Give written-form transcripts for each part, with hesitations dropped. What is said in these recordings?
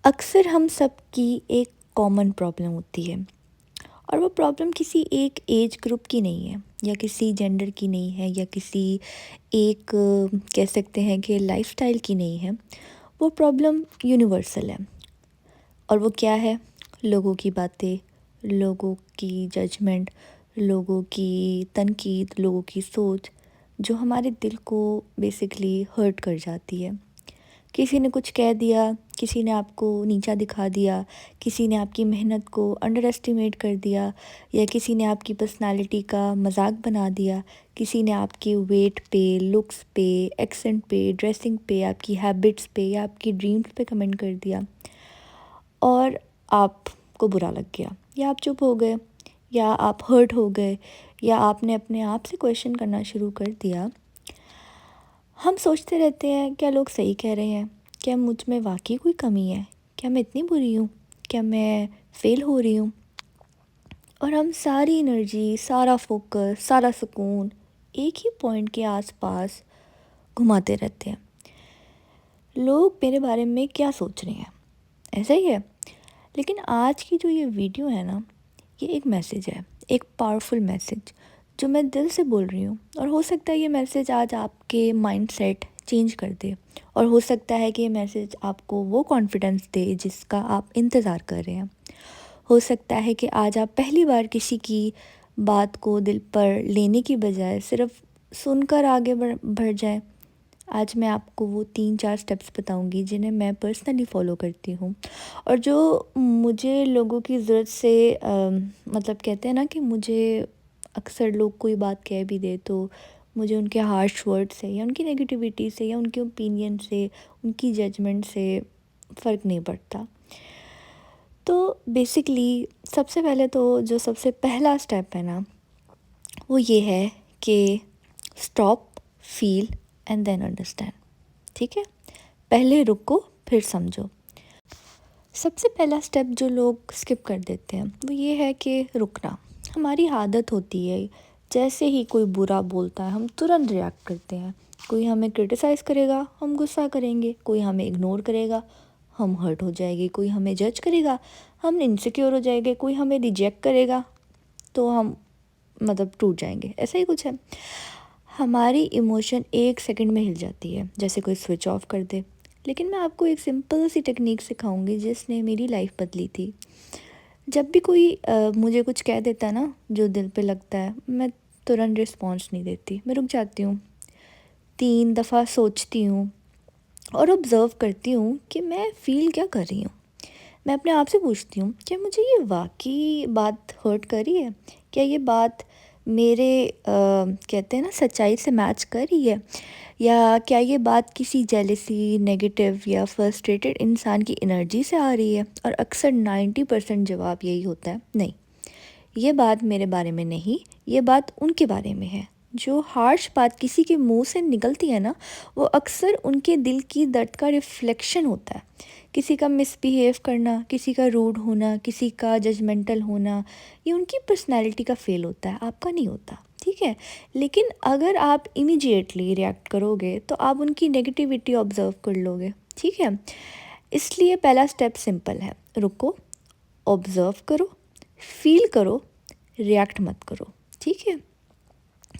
अक्सर हम सब की एक कॉमन प्रॉब्लम होती है और वो प्रॉब्लम किसी एक एज ग्रुप की नहीं है या किसी जेंडर की नहीं है या किसी एक कह सकते हैं कि लाइफस्टाइल की नहीं है। वो प्रॉब्लम यूनिवर्सल है। और वो क्या है? लोगों की बातें, लोगों की जजमेंट, लोगों की तनकीद, लोगों की सोच जो हमारे दिल को बेसिकली हर्ट कर जाती है। किसी ने कुछ कह दिया, किसी ने आपको नीचा दिखा दिया, किसी ने आपकी मेहनत को अंडर एस्टिमेट कर दिया या किसी ने आपकी पर्सनालिटी का मजाक बना दिया, किसी ने आपके वेट पे, लुक्स पे, एक्सेंट पे, ड्रेसिंग पे, आपकी हैबिट्स पे या आपकी ड्रीम्स पे कमेंट कर दिया और आपको बुरा लग गया या आप चुप हो गए या आप हर्ट हो गए या आपने अपने आप से क्वेश्चन करना शुरू कर दिया। हम सोचते रहते हैं, क्या लोग सही कह रहे हैं? क्या मुझ में वाक़ई कोई कमी है? क्या मैं इतनी बुरी हूँ? क्या मैं फ़ेल हो रही हूँ? और हम सारी एनर्जी, सारा फ़ोकस, सारा सुकून एक ही पॉइंट के आस-पास घुमाते रहते हैं। लोग मेरे बारे में क्या सोच रहे हैं? ऐसा ही है। लेकिन आज की जो ये वीडियो है ना, ये एक मैसेज है, एक पावरफुल मैसेज जो मैं दिल से बोल रही हूँ। और हो सकता है ये मैसेज आज आपके माइंडसेट चेंज कर दे और हो सकता है कि ये मैसेज आपको वो कॉन्फिडेंस दे जिसका आप इंतज़ार कर रहे हैं। हो सकता है कि आज आप पहली बार किसी की बात को दिल पर लेने की बजाय सिर्फ सुनकर आगे बढ़ जाएं। आज मैं आपको वो 3-4 स्टेप्स बताऊंगी जिन्हें मैं पर्सनली फ़ॉलो करती हूँ और जो मुझे लोगों की ज़रूरत से मतलब कहते हैं ना कि मुझे अक्सर लोग कोई बात कह भी दे तो मुझे उनके हार्श वर्ड से या उनकी नेगेटिविटी से या उनके ओपिनियन से, उनकी जजमेंट से फ़र्क नहीं पड़ता। तो बेसिकली सबसे पहले तो जो सबसे पहला स्टेप है ना, वो ये है कि stop, feel and then understand. ठीक है? पहले रुको फिर समझो। सबसे पहला स्टेप जो लोग स्किप कर देते हैं वो ये है कि रुकना। हमारी आदत होती है, जैसे ही कोई बुरा बोलता है हम तुरंत रिएक्ट करते हैं। कोई हमें क्रिटिसाइज़ करेगा हम गुस्सा करेंगे, कोई हमें इग्नोर करेगा हम हर्ट हो जाएंगे, कोई हमें जज करेगा हम इनसिक्योर हो जाएंगे, कोई हमें रिजेक्ट करेगा तो हम मतलब टूट जाएंगे। ऐसा ही कुछ है। हमारी इमोशन एक सेकंड में हिल जाती है, जैसे कोई स्विच ऑफ कर दे। लेकिन मैं आपको एक सिंपल सी टेक्निक सिखाऊंगी जिसने मेरी लाइफ बदली थी। जब भी कोई मुझे कुछ कह देता है ना जो दिल पे लगता है, मैं तुरंत रिस्पॉन्स नहीं देती। मैं रुक जाती हूँ, 3 दफ़ा सोचती हूँ और ऑब्ज़र्व करती हूँ कि मैं फ़ील क्या कर रही हूँ। मैं अपने आप से पूछती हूँ, क्या मुझे ये वाक़ई बात हर्ट कर रही है? क्या ये बात मेरे कहते हैं ना सच्चाई से मैच कर रही है? या क्या ये बात किसी जेलसी, नेगेटिव या फ्रस्ट्रेटेड इंसान की एनर्जी से आ रही है? और अक्सर 90% जवाब यही होता है, नहीं, ये बात मेरे बारे में नहीं, ये बात उनके बारे में है। जो हार्श बात किसी के मुंह से निकलती है ना, वो अक्सर उनके दिल की दर्द का रिफ्लेक्शन होता है। किसी का मिसबिहेव करना, किसी का रूड होना, किसी का जजमेंटल होना, ये उनकी पर्सनैलिटी का फेल होता है, आपका नहीं होता। ठीक है? लेकिन अगर आप इमीडिएटली रिएक्ट करोगे तो आप उनकी नेगेटिविटी ऑब्जर्व कर लोगे। ठीक है? इसलिए पहला स्टेप सिंपल है, रुको, ऑब्जर्व करो, फील करो, रिएक्ट मत करो। ठीक है?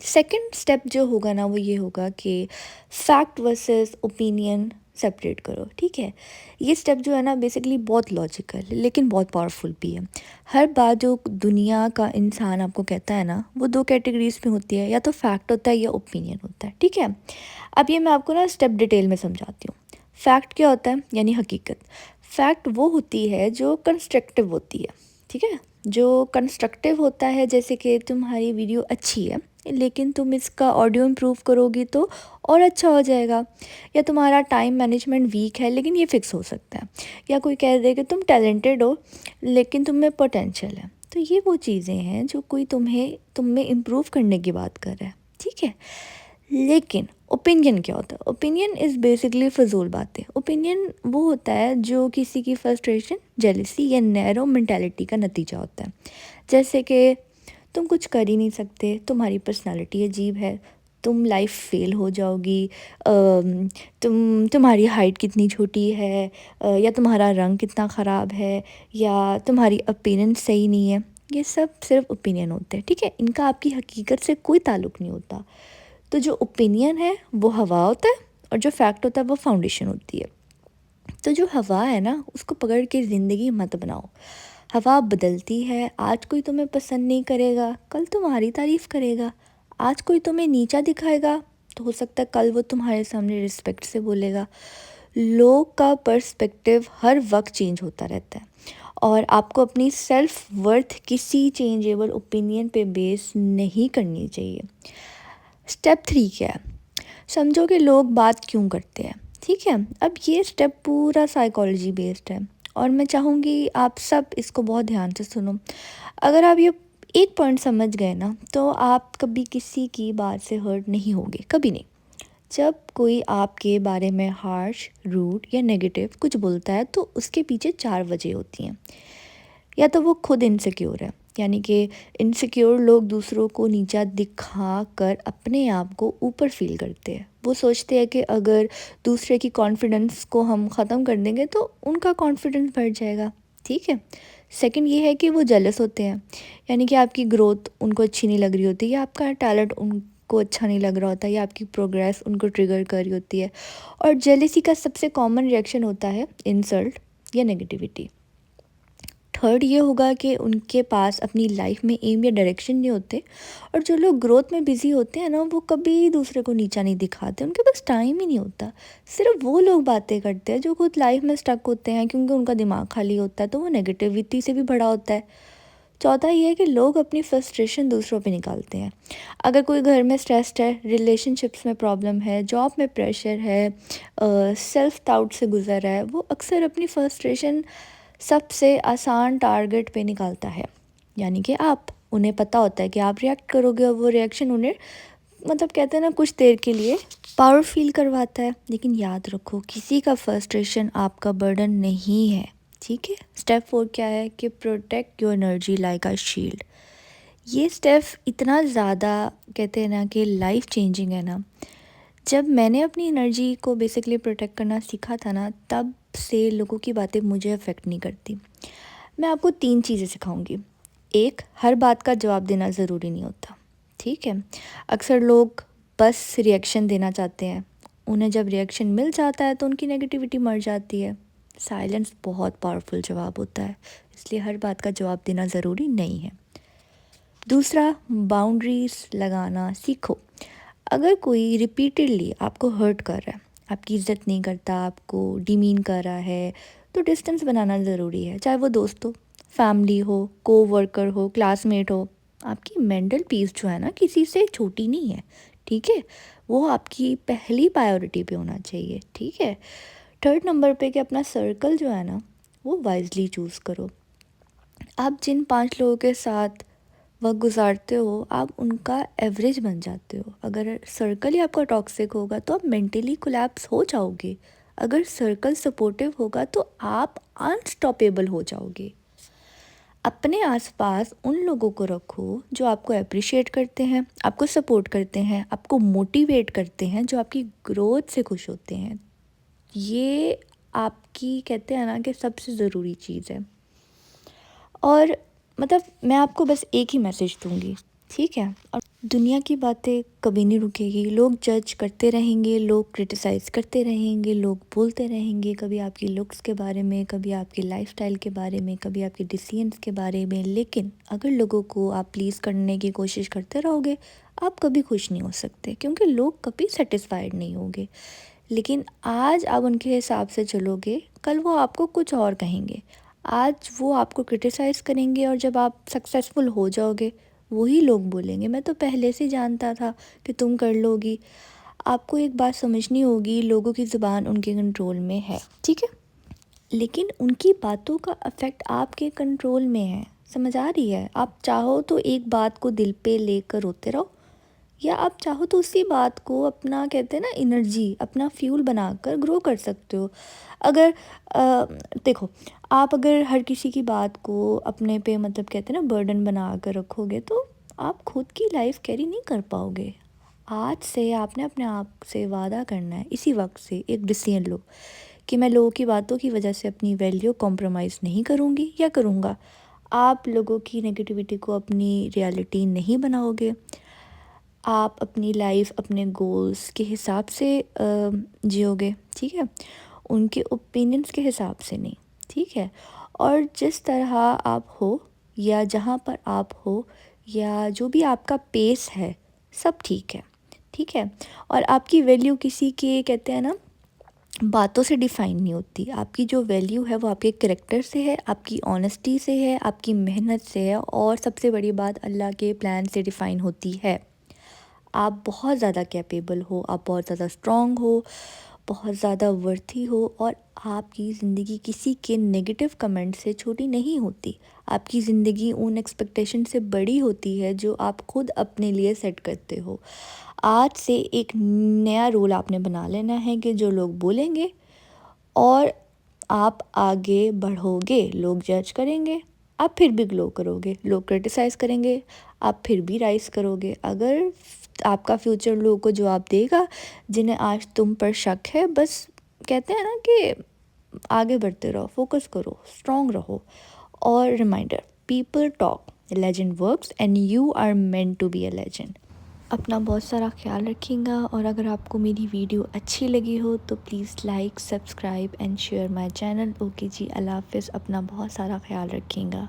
सेकंड स्टेप जो होगा ना वो ये होगा कि फैक्ट वर्सेस ओपिनियन सेपरेट करो। ठीक है? ये स्टेप जो है ना बेसिकली बहुत लॉजिकल है लेकिन बहुत पावरफुल भी है। हर बात जो दुनिया का इंसान आपको कहता है ना, वो 2 कैटेगरीज में होती है, या तो फैक्ट होता है या ओपिनियन होता है। ठीक है? अब ये मैं आपको ना स्टेप डिटेल में समझाती हूँ। फैक्ट क्या होता है? यानी हकीकत। फैक्ट वो होती है जो कंस्ट्रक्टिव होती है। ठीक है? जो कंस्ट्रक्टिव होता है, जैसे कि तुम्हारी वीडियो अच्छी है लेकिन तुम इसका ऑडियो इम्प्रूव करोगी तो और अच्छा हो जाएगा। या तुम्हारा टाइम मैनेजमेंट वीक है लेकिन ये फिक्स हो सकता है। या कोई कह दे कि तुम टैलेंटेड हो लेकिन तुम में पोटेंशियल है। तो ये वो चीज़ें हैं जो कोई तुम में इम्प्रूव करने की बात कर रहा है। ठीक है? लेकिन ओपिनियन क्या होता है? ओपिनियन इज़ बेसिकली फजूल बातें। ओपिनियन वो होता है जो किसी की फ्रस्ट्रेशन, जेलसी या नैरो मेंटालिटी का नतीजा होता है। जैसे कि तुम कुछ कर ही नहीं सकते, तुम्हारी पर्सनालिटी अजीब है, तुम लाइफ फेल हो जाओगी, तुम्हारी हाइट कितनी छोटी है, या तुम्हारा रंग कितना ख़राब है, या तुम्हारी अपीयरेंस सही नहीं है। ये सब सिर्फ ओपिनियन होते हैं, ठीक है, इनका आपकी हकीकत से कोई ताल्लुक़ नहीं होता। तो जो ओपिनियन है वो हवा होता है, और जो फैक्ट होता है वो फाउंडेशन होती है। तो जो हवा है ना, उसको पकड़ के ज़िंदगी मत बनाओ। हवा बदलती है, आज कोई तुम्हें पसंद नहीं करेगा, कल तुम्हारी तारीफ़ करेगा। आज कोई तुम्हें नीचा दिखाएगा, तो हो सकता है कल वो तुम्हारे सामने रिस्पेक्ट से बोलेगा। लोग का पर्सपेक्टिव हर वक्त चेंज होता रहता है, और आपको अपनी सेल्फ वर्थ किसी चेंजेबल ओपिनियन पे बेस नहीं करनी चाहिए। स्टेप 3 क्या है? समझो कि लोग बात क्यों करते हैं, ठीक है। अब ये स्टेप पूरा साइकोलॉजी बेस्ड है, और मैं चाहूँगी आप सब इसको बहुत ध्यान से सुनो। अगर आप ये एक पॉइंट समझ गए ना, तो आप कभी किसी की बात से हर्ट नहीं होगे, कभी नहीं। जब कोई आपके बारे में हार्श, रूड या नेगेटिव कुछ बोलता है, तो उसके पीछे 4 वजह होती हैं। या तो वो खुद इनसिक्योर है, यानी कि इनसिक्योर लोग दूसरों को नीचा दिखा कर अपने आप को ऊपर फील करते हैं। वो सोचते हैं कि अगर दूसरे की कॉन्फिडेंस को हम ख़त्म कर देंगे तो उनका कॉन्फिडेंस बढ़ जाएगा, ठीक है। सेकंड ये है कि वो जेलस होते हैं, यानी कि आपकी ग्रोथ उनको अच्छी नहीं लग रही होती, या आपका टैलेंट उनको अच्छा नहीं लग रहा होता, या आपकी प्रोग्रेस उनको ट्रिगर कर रही होती है। और जेलसी का सबसे कॉमन रिएक्शन होता है इंसल्ट या नेगेटिविटी। थर्ड ये होगा कि उनके पास अपनी लाइफ में एम या डायरेक्शन नहीं होते, और जो लोग ग्रोथ में बिज़ी होते हैं ना, वो कभी दूसरे को नीचा नहीं दिखाते, उनके पास टाइम ही नहीं होता। सिर्फ वो लोग बातें करते हैं जो खुद लाइफ में स्टक होते हैं, क्योंकि उनका दिमाग खाली होता है, तो वो नेगेटिविटी से भी भरा होता है। चौथा ये है कि लोग अपनी फ्रस्ट्रेशन दूसरों पे निकालते हैं। अगर कोई घर में स्ट्रेस्ड है, रिलेशनशिप्स में प्रॉब्लम है, जॉब में प्रेशर है, सेल्फ डाउट से गुजर रहा है, वो अक्सर अपनी फ्रस्ट्रेशन सबसे आसान टारगेट पे निकालता है, यानी कि आप। उन्हें पता होता है कि आप रिएक्ट करोगे, और वो रिएक्शन उन्हें, मतलब कहते हैं ना, कुछ देर के लिए पावर फील करवाता है। लेकिन याद रखो, किसी का फ्रस्ट्रेशन आपका बर्डन नहीं है, ठीक है। स्टेप 4 क्या है कि protect your energy like a shield. ये स्टेप इतना ज़्यादा, कहते हैं ना, कि लाइफ चेंजिंग है ना। जब मैंने अपनी एनर्जी को बेसिकली प्रोटेक्ट करना सीखा था ना, तब से लोगों की बातें मुझे अफेक्ट नहीं करती। मैं आपको 3 चीज़ें सिखाऊंगी। एक, हर बात का जवाब देना ज़रूरी नहीं होता, ठीक है। अक्सर लोग बस रिएक्शन देना चाहते हैं, उन्हें जब रिएक्शन मिल जाता है तो उनकी नेगेटिविटी मर जाती है। साइलेंस बहुत पावरफुल जवाब होता है, इसलिए हर बात का जवाब देना ज़रूरी नहीं है। दूसरा, बाउंड्रीज लगाना सीखो। अगर कोई रिपीटेडली आपको हर्ट कर रहा है, आपकी इज़्ज़त नहीं करता, आपको डिमीन कर रहा है, तो डिस्टेंस बनाना ज़रूरी है। चाहे वो दोस्त हो, फैमिली हो, कोवर्कर हो, क्लासमेट हो। आपकी मेंटल पीस जो है ना, किसी से छोटी नहीं है, ठीक है। वो आपकी पहली प्रायोरिटी पे होना चाहिए, ठीक है। थर्ड नंबर पे कि अपना सर्कल जो है ना, वो वाइजली चूज़ करो। आप जिन 5 लोगों के साथ वक्त गुजारते हो, आप उनका एवरेज बन जाते हो। अगर सर्कल ही आपका टॉक्सिक होगा तो आप मेंटली कोलैप्स हो जाओगे। अगर सर्कल सपोर्टिव होगा तो आप अनस्टॉपेबल हो जाओगे। अपने आसपास उन लोगों को रखो जो आपको अप्रिशिएट करते हैं, आपको सपोर्ट करते हैं, आपको मोटिवेट करते हैं, जो आपकी ग्रोथ से खुश होते हैं। ये आपकी, कहते हैं ना, कि सबसे ज़रूरी चीज़ है। और मतलब मैं आपको बस एक ही मैसेज दूंगी, ठीक है। और दुनिया की बातें कभी नहीं रुकेगी, लोग जज करते रहेंगे, लोग क्रिटिसाइज़ करते रहेंगे, लोग बोलते रहेंगे, कभी आपकी लुक्स के बारे में, कभी आपकी लाइफस्टाइल के बारे में, कभी आपके डिसीजंस के बारे में। लेकिन अगर लोगों को आप प्लीज़ करने की कोशिश करते रहोगे, आप कभी खुश नहीं हो सकते, क्योंकि लोग कभी सेटिस्फाइड नहीं होंगे। लेकिन आज आप उनके हिसाब से चलोगे, कल वो आपको कुछ और कहेंगे। आज वो आपको क्रिटिसाइज़ करेंगे, और जब आप सक्सेसफुल हो जाओगे, वही लोग बोलेंगे, मैं तो पहले से जानता था कि तुम कर लोगी। आपको एक बात समझनी होगी, लोगों की ज़ुबान उनके कंट्रोल में है, ठीक है, लेकिन उनकी बातों का इफ़ेक्ट आपके कंट्रोल में है। समझ आ रही है? आप चाहो तो एक बात को दिल पे लेकर रोते रहो, या आप चाहो तो उसी बात को अपना, कहते हैं ना, एनर्जी, अपना फ्यूल बनाकर ग्रो कर सकते हो। अगर अ, देखो, आप अगर हर किसी की बात को अपने पे, मतलब कहते हैं ना, बर्डन बना कर रखोगे, तो आप खुद की लाइफ कैरी नहीं कर पाओगे। आज से आपने अपने आप से वादा करना है, इसी वक्त से एक डिसीजन लो कि मैं लोगों की बातों की वजह से अपनी वैल्यू कॉम्प्रोमाइज़ नहीं करूँगी या करूँगा। आप लोगों की नेगेटिविटी को अपनी रियलिटी नहीं बनाओगे। आप अपनी लाइफ अपने गोल्स के हिसाब से जियोगे, ठीक है? उनके ओपिनियंस के हिसाब से नहीं, ठीक है? और जिस तरह आप हो या जहाँ पर आप हो या जो भी आपका पेस है, सब ठीक है, ठीक है? और आपकी वैल्यू किसी के कहते हैं ना बातों से डिफ़ाइन नहीं होती। आपकी जो वैल्यू है वो आपके करैक्टर से है, आपकी ऑनेस्टी से है, आपकी मेहनत से है और सबसे बड़ी बात अल्लाह के प्लान से डिफ़ाइन होती है। आप बहुत ज़्यादा कैपेबल हो, आप बहुत ज़्यादा स्ट्रॉन्ग हो, बहुत ज़्यादा वर्थी हो और आपकी ज़िंदगी किसी के नेगेटिव कमेंट से छोटी नहीं होती। आपकी ज़िंदगी उन एक्सपेक्टेशन से बड़ी होती है जो आप खुद अपने लिए सेट करते हो। आज से एक नया रूल आपने बना लेना है कि जो लोग बोलेंगे और आप आगे बढ़ोगे, लोग जज करेंगे, आप फिर भी ग्लो करोगे, लोग क्रिटिसाइज़ करेंगे, आप फिर भी राइज़ करोगे। अगर आपका फ्यूचर लोगों को जवाब देगा जिन्हें आज तुम पर शक है, बस कहते हैं ना कि आगे बढ़ते रहो, फोकस करो, स्ट्रॉन्ग रहो। और reminder, people talk, legend works and you are meant to be a legend. अपना बहुत सारा ख्याल रखिएगा और अगर आपको मेरी वीडियो अच्छी लगी हो तो please like, subscribe and share my channel. Okay जी, अल्लाह हाफ़िज़। अपना बहुत सारा ख्याल रखिएगा।